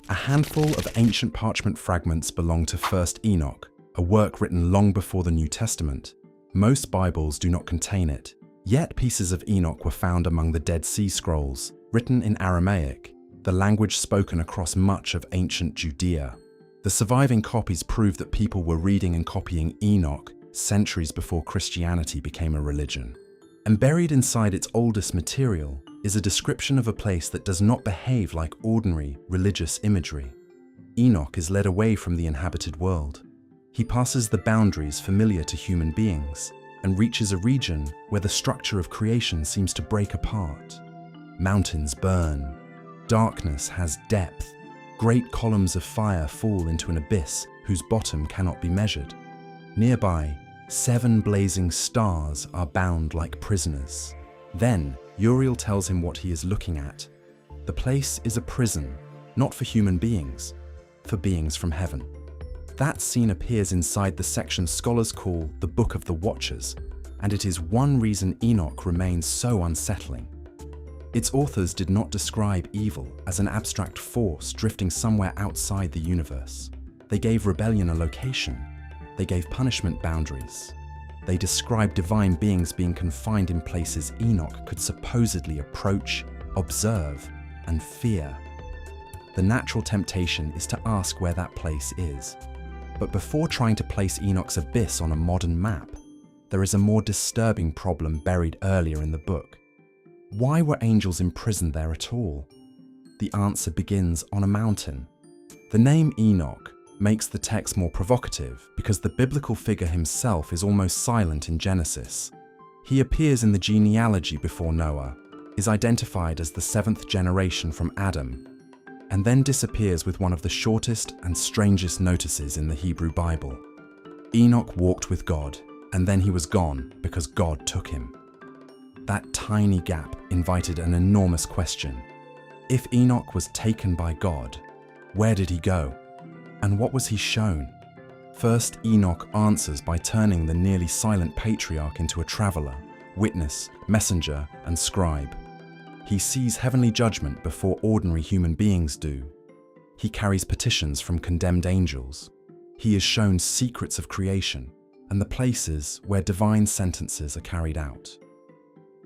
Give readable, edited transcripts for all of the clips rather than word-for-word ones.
A handful of ancient parchment fragments belong to 1st Enoch, a work written long before the New Testament. Most Bibles do not contain it, yet pieces of Enoch were found among the Dead Sea Scrolls, written in Aramaic, the language spoken across much of ancient Judea. The surviving copies prove that people were reading and copying Enoch centuries before Christianity became a religion. And buried inside its oldest material is a description of a place that does not behave like ordinary religious imagery. Enoch is led away from the inhabited world. He passes the boundaries familiar to human beings and reaches a region where the structure of creation seems to break apart. Mountains burn. Darkness has depth. Great columns of fire fall into an abyss whose bottom cannot be measured. Nearby, 7 blazing stars are bound like prisoners. Then, Uriel tells him what he is looking at. The place is a prison, not for human beings, for beings from heaven. That scene appears inside the section scholars call the Book of the Watchers, and it is one reason Enoch remains so unsettling. Its authors did not describe evil as an abstract force drifting somewhere outside the universe. They gave rebellion a location. They gave punishment boundaries. They described divine beings being confined in places Enoch could supposedly approach, observe, and fear. The natural temptation is to ask where that place is. But before trying to place Enoch's abyss on a modern map, there is a more disturbing problem buried earlier in the book. Why were angels imprisoned there at all? The answer begins on a mountain. The name Enoch makes the text more provocative because the biblical figure himself is almost silent in Genesis. He appears in the genealogy before Noah, is identified as the 7th generation from Adam, and then disappears with one of the shortest and strangest notices in the Hebrew Bible. Enoch walked with God, and then he was gone because God took him. That tiny gap invited an enormous question. If Enoch was taken by God, where did he go? And what was he shown? First, Enoch answers by turning the nearly silent patriarch into a traveler, witness, messenger, and scribe. He sees heavenly judgment before ordinary human beings do. He carries petitions from condemned angels. He is shown secrets of creation and the places where divine sentences are carried out.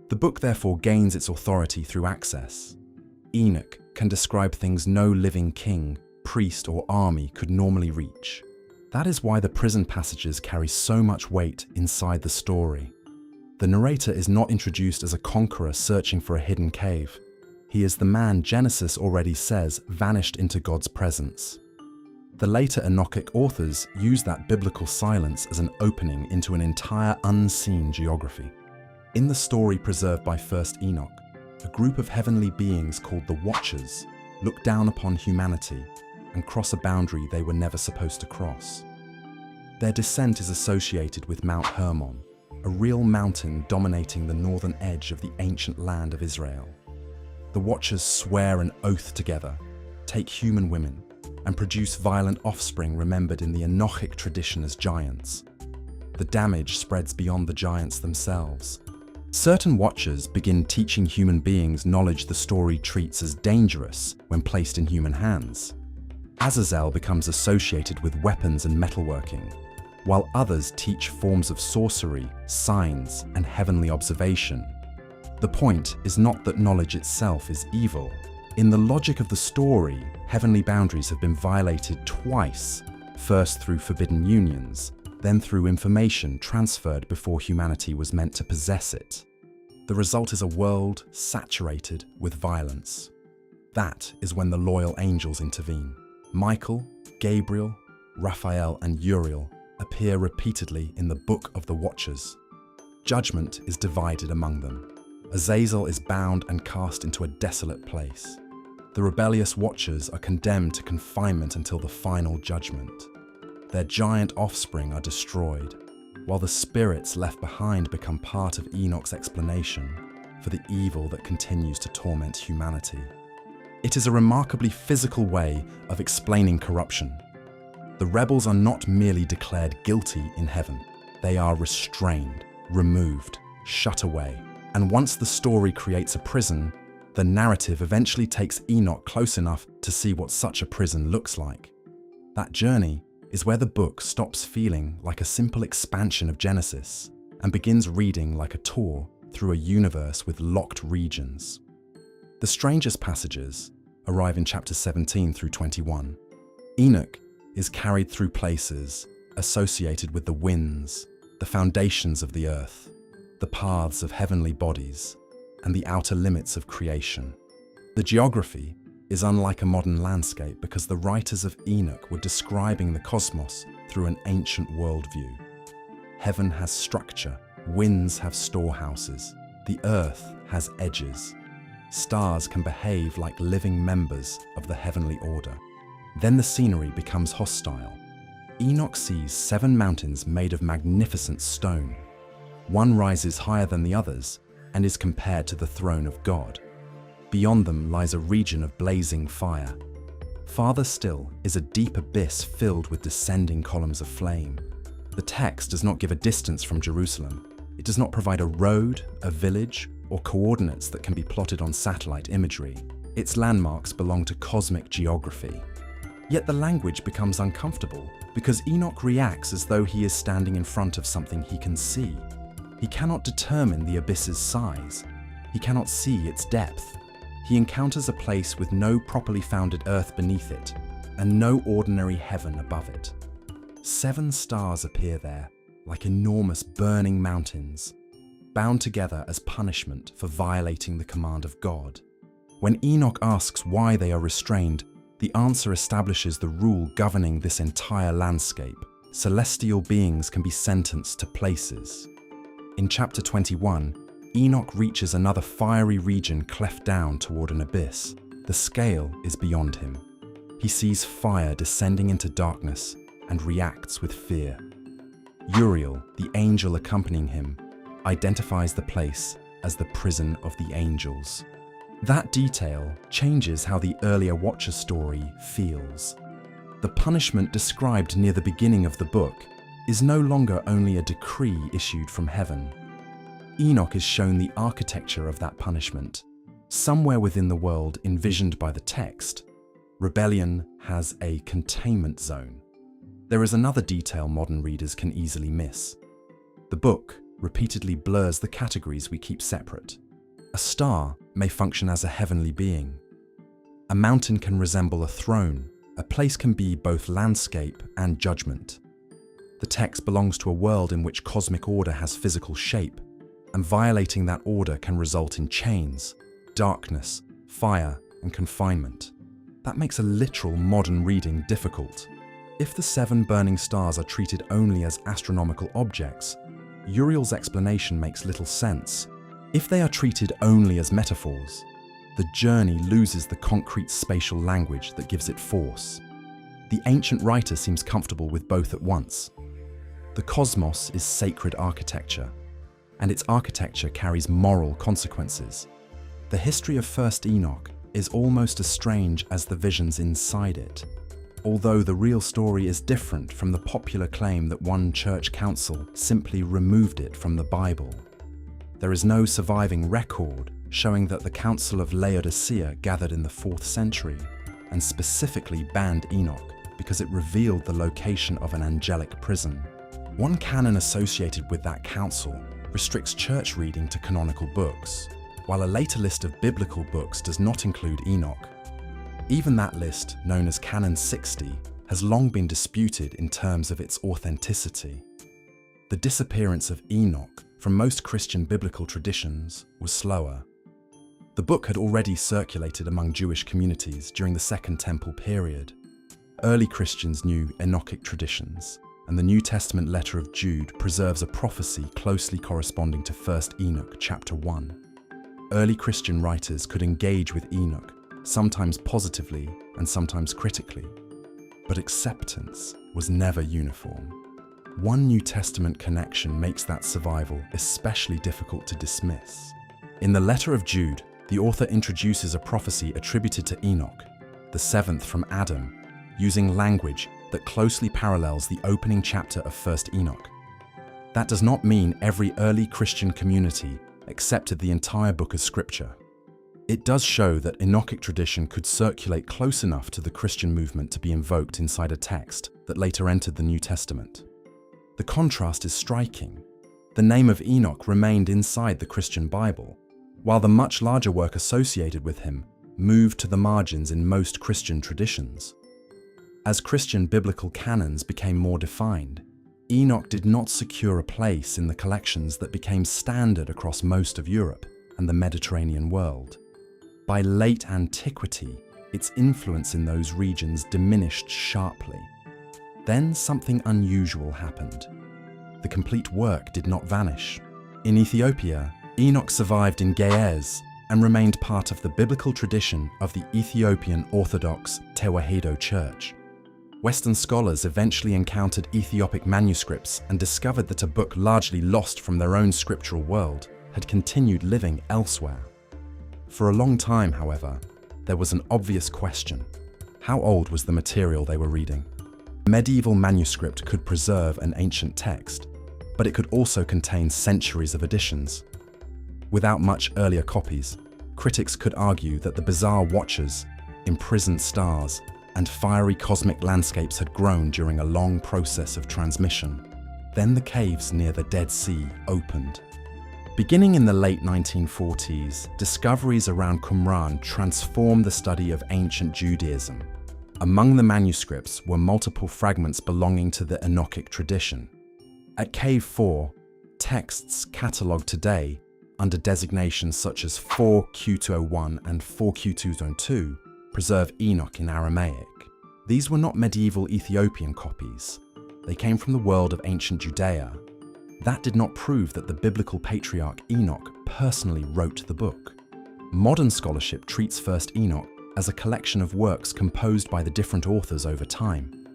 The book therefore gains its authority through access. Enoch can describe things no living king, priest, or army could normally reach. That is why the prison passages carry so much weight inside the story. The narrator is not introduced as a conqueror searching for a hidden cave. He is the man Genesis already says vanished into God's presence. The later Enochic authors use that biblical silence as an opening into an entire unseen geography. In the story preserved by 1st Enoch, a group of heavenly beings called the Watchers look down upon humanity and cross a boundary they were never supposed to cross. Their descent is associated with Mount Hermon, a real mountain dominating the northern edge of the ancient land of Israel. The Watchers swear an oath together, take human women, and produce violent offspring remembered in the Enochic tradition as giants. The damage spreads beyond the giants themselves. Certain Watchers begin teaching human beings knowledge the story treats as dangerous when placed in human hands. Azazel becomes associated with weapons and metalworking, while others teach forms of sorcery, signs, and heavenly observation. The point is not that knowledge itself is evil. In the logic of the story, heavenly boundaries have been violated twice, first through forbidden unions, then through information transferred before humanity was meant to possess it. The result is a world saturated with violence. That is when the loyal angels intervene. Michael, Gabriel, Raphael, and Uriel appear repeatedly in the Book of the Watchers. Judgment is divided among them. Azazel is bound and cast into a desolate place. The rebellious Watchers are condemned to confinement until the final judgment. Their giant offspring are destroyed, while the spirits left behind become part of Enoch's explanation for the evil that continues to torment humanity. It is a remarkably physical way of explaining corruption. The rebels are not merely declared guilty in heaven. They are restrained, removed, shut away. And once the story creates a prison, The narrative eventually takes Enoch close enough to see what such a prison looks like. That journey is where the book stops feeling like a simple expansion of Genesis and begins reading like a tour through a universe with locked regions. The strangest passages arrive in chapter 17 through 21. Enoch is carried through places associated with the winds, the foundations of the earth, the paths of heavenly bodies, and the outer limits of creation. The geography is unlike a modern landscape because the writers of Enoch were describing the cosmos through an ancient worldview. Heaven has structure, winds have storehouses, the earth has edges. Stars can behave like living members of the heavenly order. Then the scenery becomes hostile. Enoch sees 7 mountains made of magnificent stone. One rises higher than the others and is compared to the throne of God. Beyond them lies a region of blazing fire. Farther still is a deep abyss filled with descending columns of flame. The text does not give a distance from Jerusalem. It does not provide a road, a village, or coordinates that can be plotted on satellite imagery. Its landmarks belong to cosmic geography. Yet the language becomes uncomfortable because Enoch reacts as though he is standing in front of something he can see. He cannot determine the abyss's size. He cannot see its depth. He encounters a place with no properly founded earth beneath it and no ordinary heaven above it. 7 stars appear there, like enormous burning mountains, bound together as punishment for violating the command of God. When Enoch asks why they are restrained, the answer establishes the rule governing this entire landscape. Celestial beings can be sentenced to places. In chapter 21, Enoch reaches another fiery region cleft down toward an abyss. The scale is beyond him. He sees fire descending into darkness and reacts with fear. Uriel, the angel accompanying him, identifies the place as the prison of the angels. That detail changes how the earlier Watcher story feels. The punishment described near the beginning of the book is no longer only a decree issued from heaven. Enoch is shown the architecture of that punishment. Somewhere within the world envisioned by the text, rebellion has a containment zone. There is another detail modern readers can easily miss. The book repeatedly blurs the categories we keep separate. A star may function as a heavenly being. A mountain can resemble a throne. A place can be both landscape and judgment. The text belongs to a world in which cosmic order has physical shape, and violating that order can result in chains, darkness, fire, and confinement. That makes a literal modern reading difficult. If the 7 burning stars are treated only as astronomical objects, Uriel's explanation makes little sense. If they are treated only as metaphors, the journey loses the concrete spatial language that gives it force. The ancient writer seems comfortable with both at once. The cosmos is sacred architecture, and its architecture carries moral consequences. The history of First Enoch is almost as strange as the visions inside it, although the real story is different from the popular claim that one church council simply removed it from the Bible. There is no surviving record showing that the Council of Laodicea gathered in the 4th century and specifically banned Enoch because it revealed the location of an angelic prison. One canon associated with that council restricts church reading to canonical books, while a later list of biblical books does not include Enoch. Even that list, known as Canon 60, has long been disputed in terms of its authenticity. The disappearance of Enoch from most Christian biblical traditions was slower. The book had already circulated among Jewish communities during the Second Temple period. Early Christians knew Enochic traditions, and the New Testament letter of Jude preserves a prophecy closely corresponding to 1 Enoch chapter 1. Early Christian writers could engage with Enoch, sometimes positively and sometimes critically, but acceptance was never uniform. One New Testament connection makes that survival especially difficult to dismiss. In the letter of Jude, the author introduces a prophecy attributed to Enoch, the 7th from Adam, using language that closely parallels the opening chapter of 1 Enoch. That does not mean every early Christian community accepted the entire book of Scripture. It does show that Enochic tradition could circulate close enough to the Christian movement to be invoked inside a text that later entered the New Testament. The contrast is striking. The name of Enoch remained inside the Christian Bible, while the much larger work associated with him moved to the margins in most Christian traditions. As Christian biblical canons became more defined, Enoch did not secure a place in the collections that became standard across most of Europe and the Mediterranean world. By late antiquity, its influence in those regions diminished sharply. Then something unusual happened. The complete work did not vanish. In Ethiopia, Enoch survived in Ge'ez and remained part of the biblical tradition of the Ethiopian Orthodox Tewahedo Church. Western scholars eventually encountered Ethiopic manuscripts and discovered that a book largely lost from their own scriptural world had continued living elsewhere. For a long time, however, there was an obvious question. How old was the material they were reading? A medieval manuscript could preserve an ancient text, but it could also contain centuries of additions. Without much earlier copies, critics could argue that the bizarre watchers, imprisoned stars, and fiery cosmic landscapes had grown during a long process of transmission. Then the caves near the Dead Sea opened. Beginning in the late 1940s, discoveries around Qumran transformed the study of ancient Judaism. Among the manuscripts were multiple fragments belonging to the Enochic tradition. At Cave 4, texts catalogued today under designations such as 4Q201 and 4Q202 preserve Enoch in Aramaic. These were not medieval Ethiopian copies. They came from the world of ancient Judea. That did not prove that the biblical patriarch Enoch personally wrote the book. Modern scholarship treats First Enoch as a collection of works composed by the different authors over time.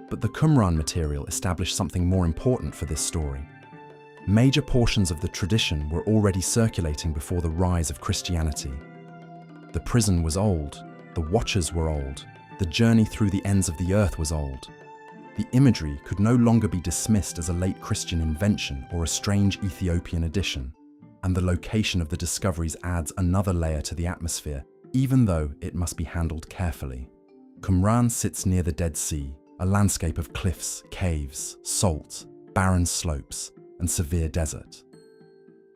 But the Qumran material established something more important for this story. Major portions of the tradition were already circulating before the rise of Christianity. The prison was old, the watchers were old, the journey through the ends of the earth was old. The imagery could no longer be dismissed as a late Christian invention or a strange Ethiopian addition, and the location of the discoveries adds another layer to the atmosphere, even though it must be handled carefully. Qumran sits near the Dead Sea, a landscape of cliffs, caves, salt, barren slopes, and severe desert.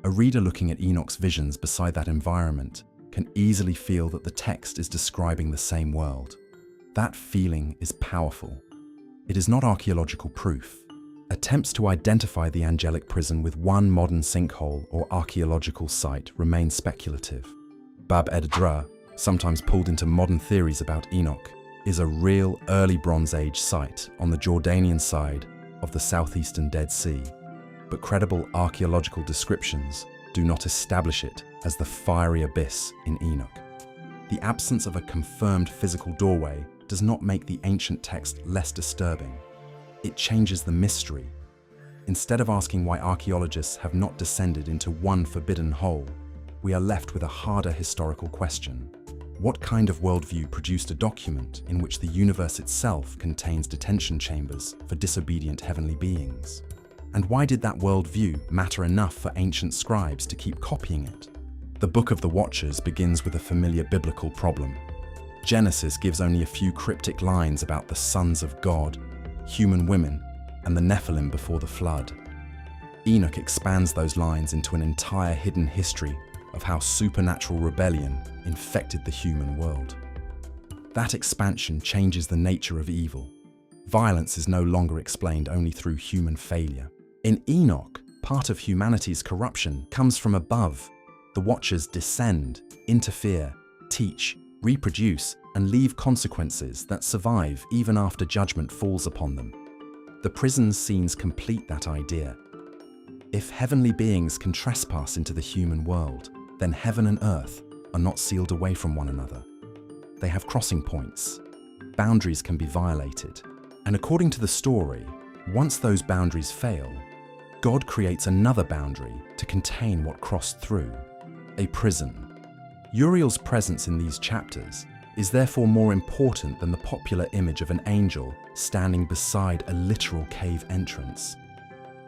A reader looking at Enoch's visions beside that environment can easily feel that the text is describing the same world. That feeling is powerful. It is not archaeological proof. Attempts to identify the angelic prison with one modern sinkhole or archaeological site remain speculative. Bab Edra, sometimes pulled into modern theories about Enoch, is a real early Bronze Age site on the Jordanian side of the southeastern Dead Sea, but credible archaeological descriptions do not establish it as the fiery abyss in Enoch. The absence of a confirmed physical doorway does not make the ancient text less disturbing. It changes the mystery. Instead of asking why archaeologists have not descended into one forbidden hole, we are left with a harder historical question. What kind of worldview produced a document in which the universe itself contains detention chambers for disobedient heavenly beings? And why did that worldview matter enough for ancient scribes to keep copying it? The Book of the Watchers begins with a familiar biblical problem. Genesis gives only a few cryptic lines about the sons of God, human women, and the Nephilim before the flood. Enoch expands those lines into an entire hidden history of how supernatural rebellion infected the human world. That expansion changes the nature of evil. Violence is no longer explained only through human failure. In Enoch, part of humanity's corruption comes from above. The Watchers descend, interfere, teach, reproduce, and leave consequences that survive even after judgment falls upon them. The prison scenes complete that idea. If heavenly beings can trespass into the human world, then heaven and earth are not sealed away from one another. They have crossing points. Boundaries can be violated. And according to the story, once those boundaries fail, God creates another boundary to contain what crossed through, a prison. Uriel's presence in these chapters is therefore more important than the popular image of an angel standing beside a literal cave entrance.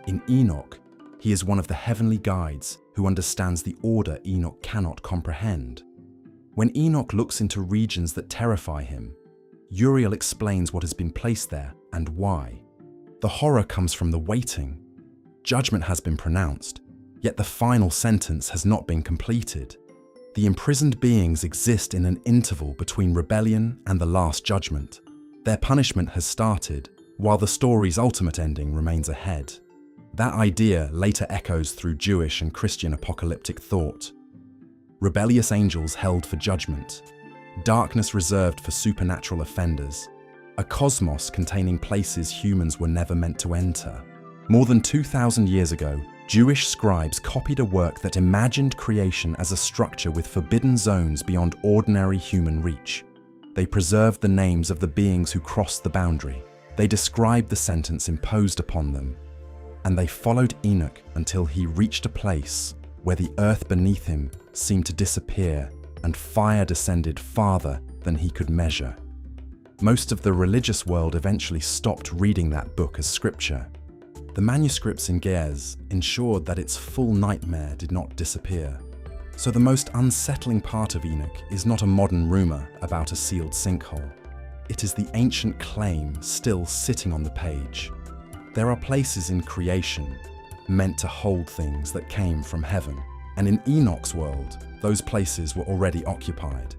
In Enoch, he is one of the heavenly guides who understands the order Enoch cannot comprehend. When Enoch looks into regions that terrify him, Uriel explains what has been placed there and why. The horror comes from the waiting. Judgment has been pronounced, yet the final sentence has not been completed. The imprisoned beings exist in an interval between rebellion and the last judgment. Their punishment has started, while the story's ultimate ending remains ahead. That idea later echoes through Jewish and Christian apocalyptic thought. Rebellious angels held for judgment, darkness reserved for supernatural offenders, a cosmos containing places humans were never meant to enter. More than 2,000 years ago, Jewish scribes copied a work that imagined creation as a structure with forbidden zones beyond ordinary human reach. They preserved the names of the beings who crossed the boundary. They described the sentence imposed upon them. And they followed Enoch until he reached a place where the earth beneath him seemed to disappear and fire descended farther than he could measure. Most of the religious world eventually stopped reading that book as scripture. The manuscripts in Ge'ez ensured that its full nightmare did not disappear. So the most unsettling part of Enoch is not a modern rumor about a sealed sinkhole. It is the ancient claim still sitting on the page. There are places in creation meant to hold things that came from heaven, and in Enoch's world, those places were already occupied.